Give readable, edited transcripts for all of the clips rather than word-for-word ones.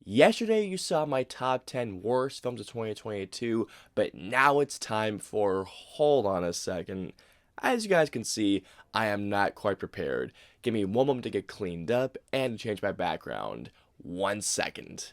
Yesterday you saw my top 10 worst films of 2022, but now it's time for, hold on a second. As you guys can see, I am not quite prepared. Give me one moment to get cleaned up and to change my background. 1 second.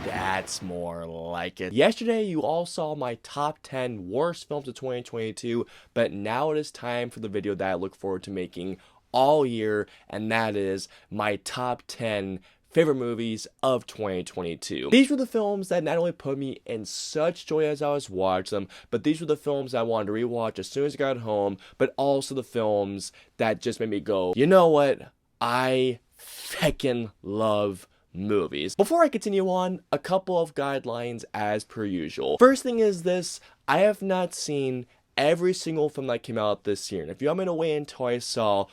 That's more like it. Yesterday, you all saw my top 10 worst films of 2022, but now it is time for the video that I look forward to making all year, and that is my top 10 favorite movies of 2022. These were the films that not only put me in such joy as I was watching them, but these were the films I wanted to rewatch as soon as I got home, but also the films that just made me go, you know what? I feckin' love movies. Before I continue on, a couple of guidelines as per usual. First thing is this: I have not seen every single film that came out this year, and if you want me to wait until I saw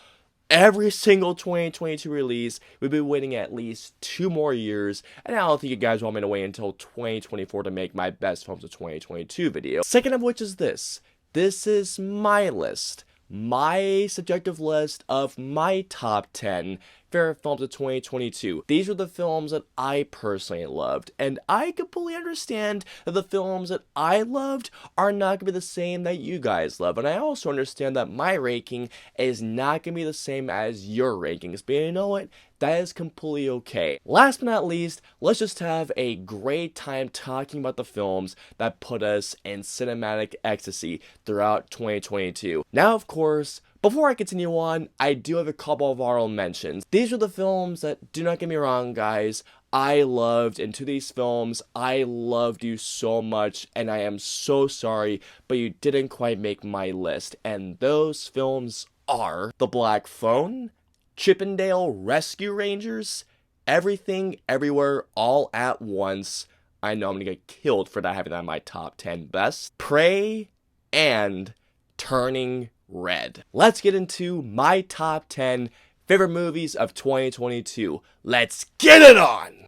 every single 2022 release, we've been waiting at least 2 more years, and I don't think you guys want me to wait until 2024 to make my best films of 2022 video. Second of which is this: this is my list. My subjective list of my top 10 favorite films of 2022. These were the films that I personally loved, and I completely understand that the films that I loved are not going to be the same that you guys love, and I also understand that my ranking is not going to be the same as your rankings, but you know what? That is completely okay. Last but not least, let's just have a great time talking about the films that put us in cinematic ecstasy throughout 2022. Now, of course, before I continue on, I do have a couple of honorable mentions. These are the films that, do not get me wrong, guys, I loved, and to these films, I loved you so much, and I am so sorry, but you didn't quite make my list. And those films are The Black Phone, Chippendale Rescue Rangers, Everything, Everywhere, All at Once. I know I'm gonna get killed for not having that in my top 10 best. Prey, and Turning Red. Let's get into my top 10 favorite movies of 2022. Let's get it on!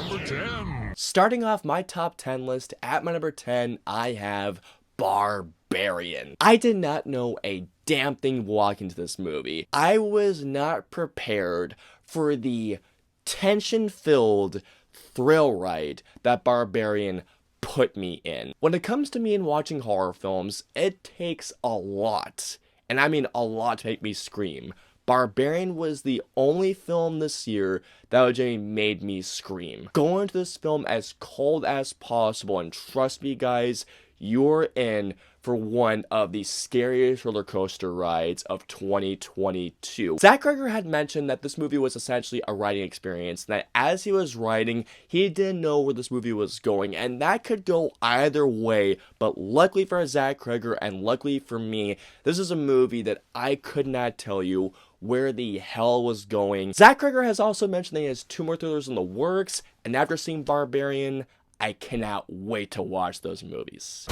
Number 10. Starting off my top 10 list, at my number 10, I have Barbarian. I did not know a damn thing walking into this movie. I was not prepared for the tension-filled thrill ride that Barbarian put me in. When it comes to me and watching horror films, it takes a lot, and I mean a lot, to make me scream. Barbarian was the only film this year that legitimately made me scream. Go into this film as cold as possible, and trust me guys, you're in for one of the scariest roller coaster rides of 2022. Zach Cregger had mentioned that this movie was essentially a riding experience, and that as he was riding, he didn't know where this movie was going, and that could go either way, but luckily for Zach Cregger and luckily for me, this is a movie that I could not tell you where the hell was going. Zach Cregger has also mentioned that he has 2 more thrillers in the works, and after seeing Barbarian, I cannot wait to watch those movies.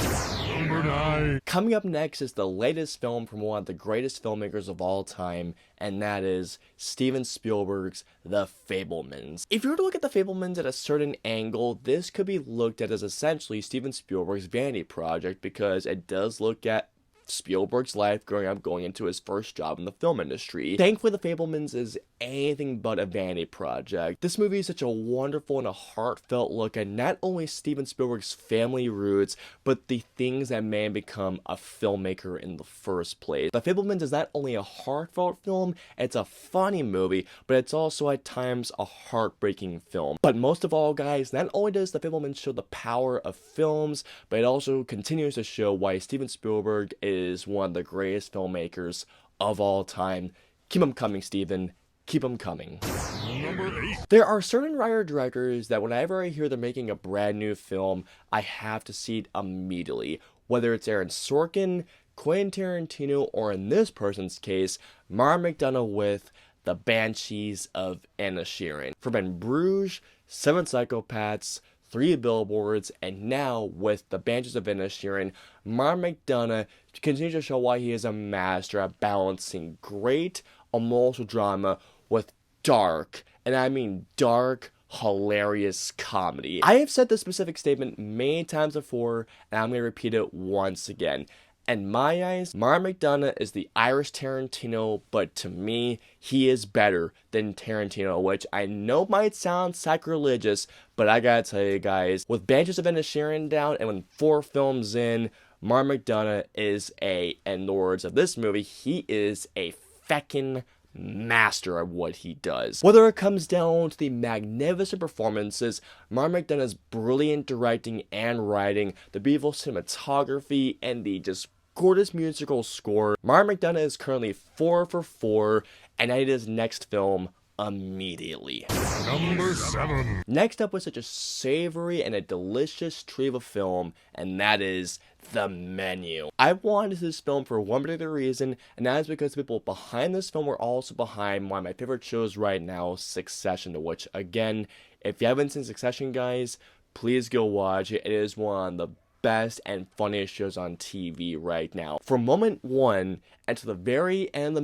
Number 9. Coming up next is the latest film from one of the greatest filmmakers of all time, and that is Steven Spielberg's The Fable Men. If you were to look at The Fable Men at a certain angle, this could be looked at as essentially Steven Spielberg's vanity project, because it does look at Spielberg's life growing up, going into his first job in the film industry. Thankfully, The Fable Men is anything but a vanity project. This movie is such a wonderful and a heartfelt look at not only Steven Spielberg's family roots, but the things that made him become a filmmaker in the first place. The Fable Men is not only a heartfelt film, it's a funny movie, but it's also at times a heartbreaking film. But most of all, guys, not only does The Fable Men show the power of films, but it also continues to show why Steven Spielberg is one of the greatest filmmakers of all time. Keep them coming, Steven. Keep them coming. Number 8. There are certain writer-directors that whenever I hear they're making a brand new film, I have to see it immediately. Whether it's Aaron Sorkin, Quentin Tarantino, or in this person's case, Mara McDonough with The Banshees of Inisherin. From In Bruges, 7 Psychopaths, 3 Billboards, and now with The Banshees of Inisherin, Mara McDonough continues to show why he is a master at balancing great emotional drama with dark, and I mean dark, hilarious comedy. I have said this specific statement many times before, and I'm going to repeat it once again. In my eyes, Martin McDonagh is the Irish Tarantino, but to me, he is better than Tarantino, which I know might sound sacrilegious, but I gotta tell you guys, with Banshees of Inisherin down and when 4 films in, Martin McDonagh is in the words of this movie, he is a feckin' master of what he does. Whether it comes down to the magnificent performances, Martin McDonagh's brilliant directing and writing, the beautiful cinematography, and the just gorgeous musical score, Martin McDonagh is currently 4 for 4, and I need his next film immediately. Number 7. Next up was such a savory and a delicious treat of a film, and that is The Menu. I wanted this film for one particular reason, and that is because the people behind this film were also behind one of my favorite shows right now, Succession, to which, again, if you haven't seen Succession, guys, please go watch it. It is one of the best and funniest shows on TV right now. From moment 1 and to the very end of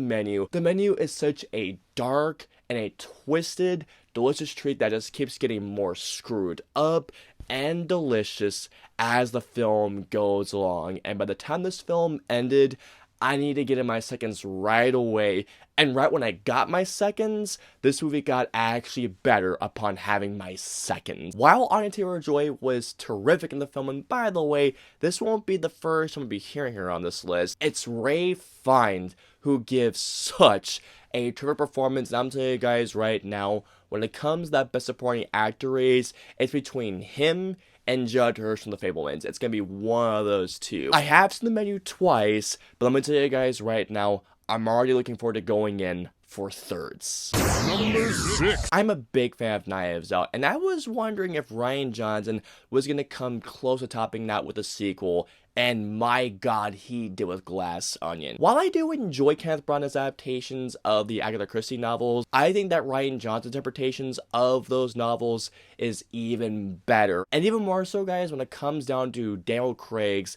The Menu is such a dark and a twisted, delicious treat that just keeps getting more screwed up and delicious as the film goes along. And by the time this film ended, I need to get in my seconds right away. And right when I got my seconds, this movie got actually better upon having my seconds. While Anya Taylor-Joy was terrific in the film, and by the way, this won't be the first I'm going to be hearing her on this list, it's Ralph Fiennes who gives such a terrific performance. And I'm telling you guys right now, when it comes to that best supporting actor race, it's between him and Judd Hirsch from the Fable Men. It's going to be one of those two. I have seen The Menu twice, but let me tell you guys right now, I'm already looking forward to going in for thirds. Number 6. I'm a big fan of Knives Out, and I was wondering if Rian Johnson was going to come close to topping that with a sequel, and my god, he did with Glass Onion. While I do enjoy Kenneth Branagh's adaptations of the Agatha Christie novels, I think that Rian Johnson's interpretations of those novels is even better. And even more so, guys, when it comes down to Daniel Craig's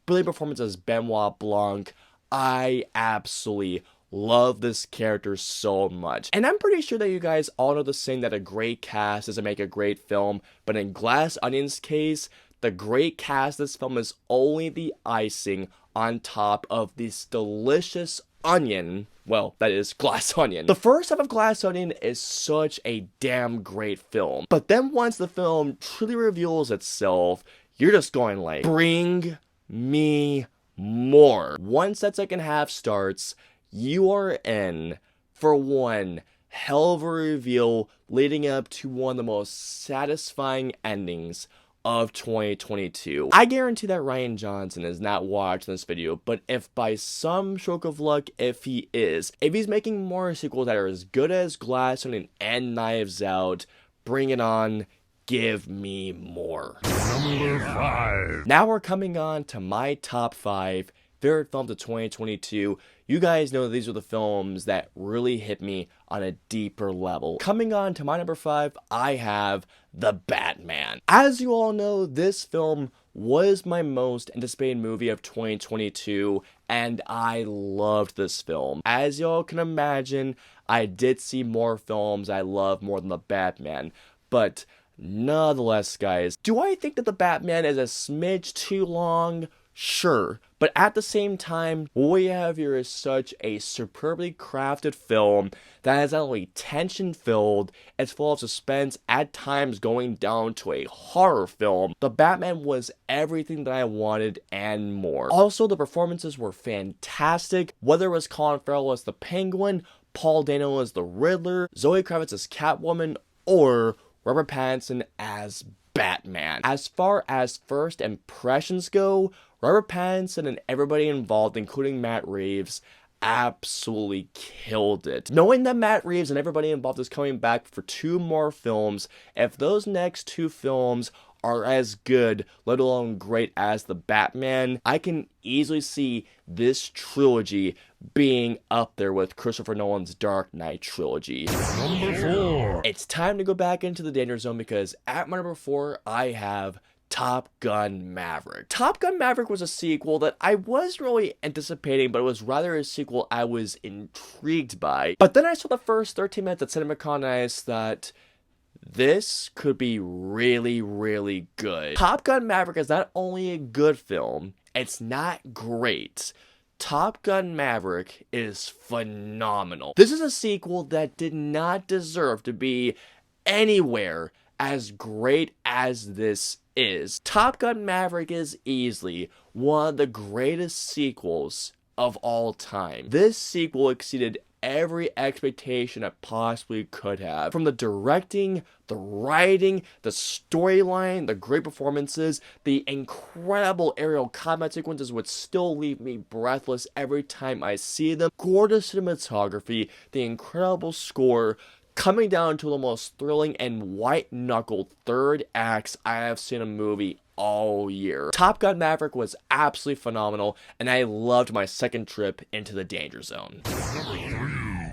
brilliant performance as Benoit Blanc, I absolutely love this character so much. And I'm pretty sure that you guys all know the saying that a great cast doesn't make a great film, but in Glass Onion's case, the great cast of this film is only the icing on top of this delicious onion. Well, that is Glass Onion. The first half of Glass Onion is such a damn great film. But then once the film truly reveals itself, you're just going like, bring me more. Once that second half starts, you are in for one hell of a reveal leading up to one of the most satisfying endings of 2022. I guarantee that Rian Johnson is not watching this video, but if by some stroke of luck, if he's making more sequels that are as good as Glass Onion and Knives Out, bring it on. Give me more. Number 5. Now we're coming on to my top 5 favorite films of 2022. You guys know these are the films that really hit me on a deeper level. Coming on to my number 5, I have The Batman. As you all know, this film was my most anticipated movie of 2022, and I loved this film. As y'all can imagine, I did see more films I love more than The Batman, but nonetheless, guys, do I think that The Batman is a smidge too long? Sure, but at the same time, what we have here is such a superbly crafted film that is not only tension-filled, it's full of suspense, at times going down to a horror film. The Batman was everything that I wanted and more. Also, the performances were fantastic, whether it was Colin Farrell as the Penguin, Paul Dano as the Riddler, Zoe Kravitz as Catwoman, or Robert Pattinson as Batman. As far as first impressions go, Robert Pattinson and everybody involved, including Matt Reeves, absolutely killed it. Knowing that Matt Reeves and everybody involved is coming back for 2 more films, if those next 2 films are as good, let alone great as The Batman, I can easily see this trilogy being up there with Christopher Nolan's Dark Knight trilogy. Number 4. It's time to go back into the danger zone because at my number 4, I have Top Gun Maverick. Top Gun Maverick was a sequel that I wasn't really anticipating, but it was rather a sequel I was intrigued by. But then I saw the first 13 minutes at CinemaCon and I thought, this could be really, really good. Top Gun Maverick is not only a good film, it's not great. Top Gun Maverick is phenomenal. This is a sequel that did not deserve to be anywhere as great as this is. Top Gun Maverick is easily one of the greatest sequels of all time. This sequel exceeded every expectation it possibly could have. From the directing, the writing, the storyline, the great performances, the incredible aerial combat sequences which still leave me breathless every time I see them, gorgeous cinematography, the incredible score, coming down to the most thrilling and white-knuckled third acts I have seen in a movie all year. Top Gun Maverick was absolutely phenomenal, and I loved my second trip into the danger zone.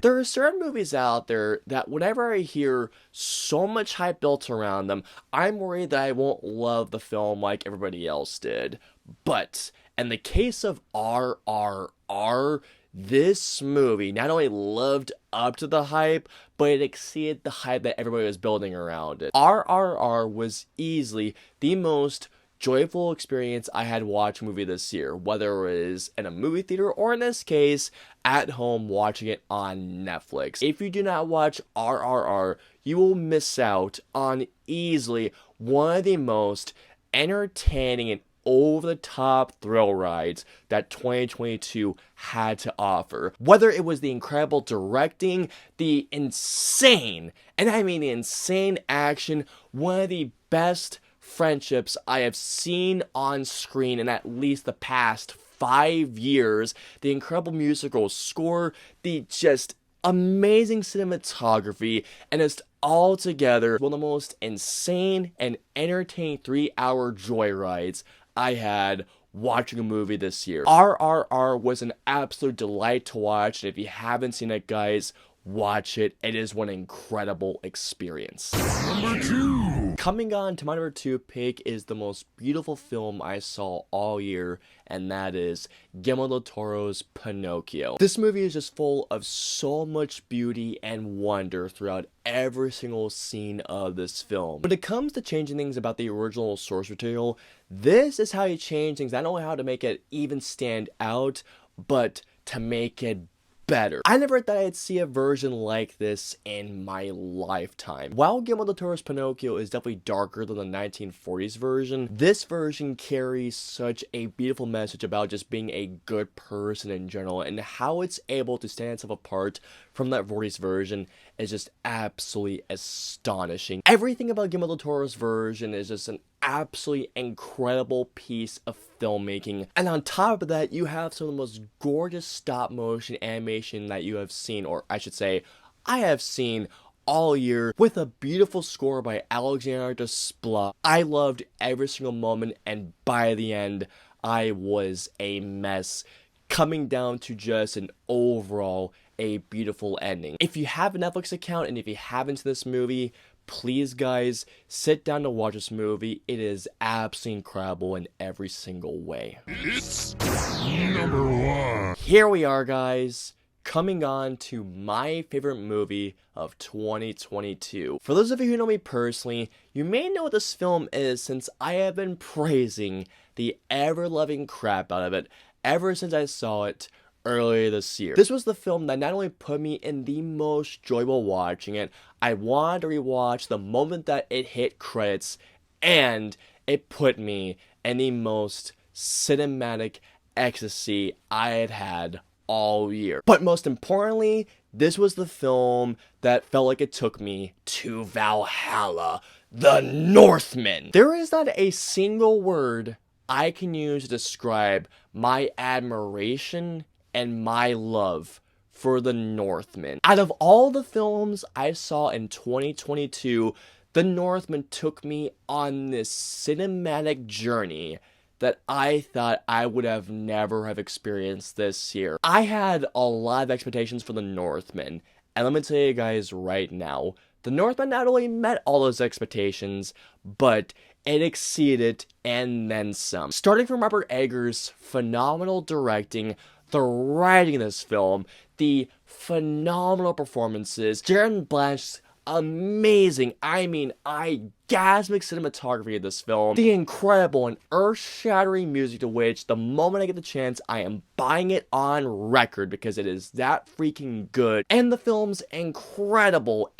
There are certain movies out there that whenever I hear so much hype built around them, I'm worried that I won't love the film like everybody else did. But in the case of RRR, this movie not only lived up to the hype, but it exceeded the hype that everybody was building around it. RRR was easily the most joyful experience I had watched a movie this year, whether it was in a movie theater or in this case, at home watching it on Netflix. If you do not watch RRR, you will miss out on easily one of the most entertaining and over-the-top thrill rides that 2022 had to offer. Whether it was the incredible directing, the insane, and I mean insane action, one of the best friendships I have seen on screen in at least the past 5 years, the incredible musical score, the just amazing cinematography, and just all together one of the most insane and entertaining 3-hour joyrides I had watching a movie this year. RRR was an absolute delight to watch, and if you haven't seen it, guys, watch it. It is one incredible experience. Number 2. Coming on to my number 2 pick is the most beautiful film I saw all year, and that is Guillermo del Toro's Pinocchio. This movie is just full of so much beauty and wonder throughout every single scene of this film. When it comes to changing things about the original source material, this is how you change things, not only how to make it even stand out, but to make it better. I never thought I'd see a version like this in my lifetime. While Guillermo del Toro's Pinocchio is definitely darker than the 1940s version, this version carries such a beautiful message about just being a good person in general, and how it's able to stand itself apart from that 40s version is just absolutely astonishing. Everything about Guillermo del Toro's version is just an absolutely incredible piece of filmmaking, and on top of that, you have some of the most gorgeous stop motion animation that you have seen, or I should say, I have seen all year, with a beautiful score by Alexander Desplat. I loved every single moment, and by the end, I was a mess, coming down to just an overall a beautiful ending. If you have a Netflix account and if you haven't seen this movie, please guys, sit down to watch this movie. It is absolutely incredible in every single way. It's number 1. Here we are, guys, coming on to my favorite movie of 2022. For those of you who know me personally, you may know what this film is, since I have been praising the ever-loving crap out of it ever since I saw it earlier this year. This was the film that not only put me in the most joy while watching it, I wanted to rewatch the moment that it hit credits, and it put me in the most cinematic ecstasy I had had all year. But most importantly, this was the film that felt like it took me to Valhalla, the Northmen. There is not a single word I can use to describe my admiration and my love for the Northmen. Out of all the films I saw in 2022, the Northmen took me on this cinematic journey that I thought I would have never have experienced this year. I had a lot of expectations for the Northmen, and let me tell you guys right now, the Northmen not only met all those expectations, but it exceeded and then some. Starting from Robert Eggers' phenomenal directing, the writing in this film, the phenomenal performances, Jared Blanche's amazing, I mean orgasmic cinematography of this film, the incredible and earth-shattering music to which the moment I get the chance I am buying it on record because it is that freaking good, and the film's incredible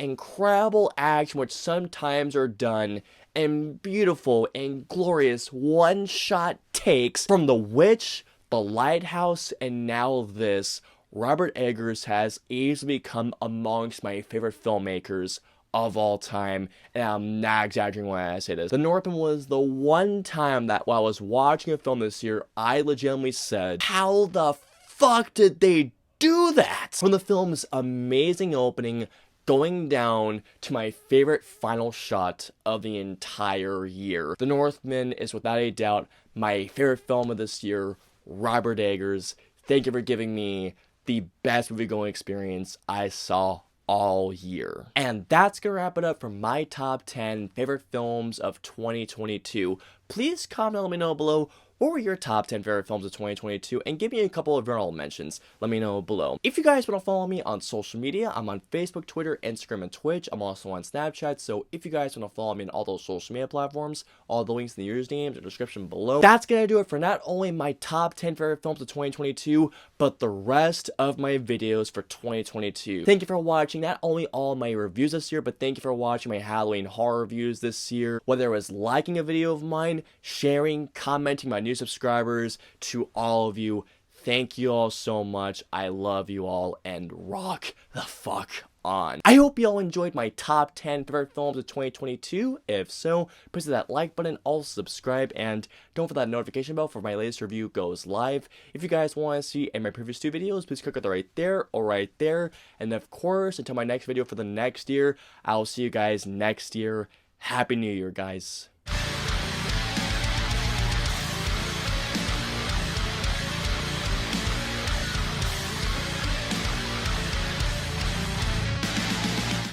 action which sometimes are done in beautiful and glorious one-shot takes from The Witch, The Lighthouse, and now this. Robert Eggers has easily become amongst my favorite filmmakers of all time, and I'm not exaggerating when I say this. The Northmen was the one time that while I was watching a film this year, I legitimately said, how the fuck did they do that? From the film's amazing opening, going down to my favorite final shot of the entire year. The Northman is without a doubt my favorite film of this year. Robert Eggers, thank you for giving me the best movie-going experience I saw all year. And that's gonna wrap it up for my top 10 favorite films of 2022. Please comment and let me know below what were your top 10 favorite films of 2022, and give me a couple of honorable mentions. Let me know below. If you guys want to follow me on social media, I'm on Facebook, Twitter, Instagram, and Twitch. I'm also on Snapchat, so if you guys want to follow me on all those social media platforms, all the links in the usernames and description below. That's gonna do it for not only my top 10 favorite films of 2022, but the rest of my videos for 2022. Thank you for watching not only all my reviews this year, but thank you for watching my Halloween horror reviews this year. Whether it was liking a video of mine, sharing, commenting, my new subscribers, to all of you, thank you all so much. I love you all, and rock the fuck on. I hope you all enjoyed my top 10 favorite films of 2022. If so, please hit that like button, also subscribe, and don't forget that notification bell for my latest review goes live. If you guys want to see any of my previous 2 videos, please click either right there or right there. And of course, until my next video for the next year, I'll see you guys next year. Happy New Year, guys.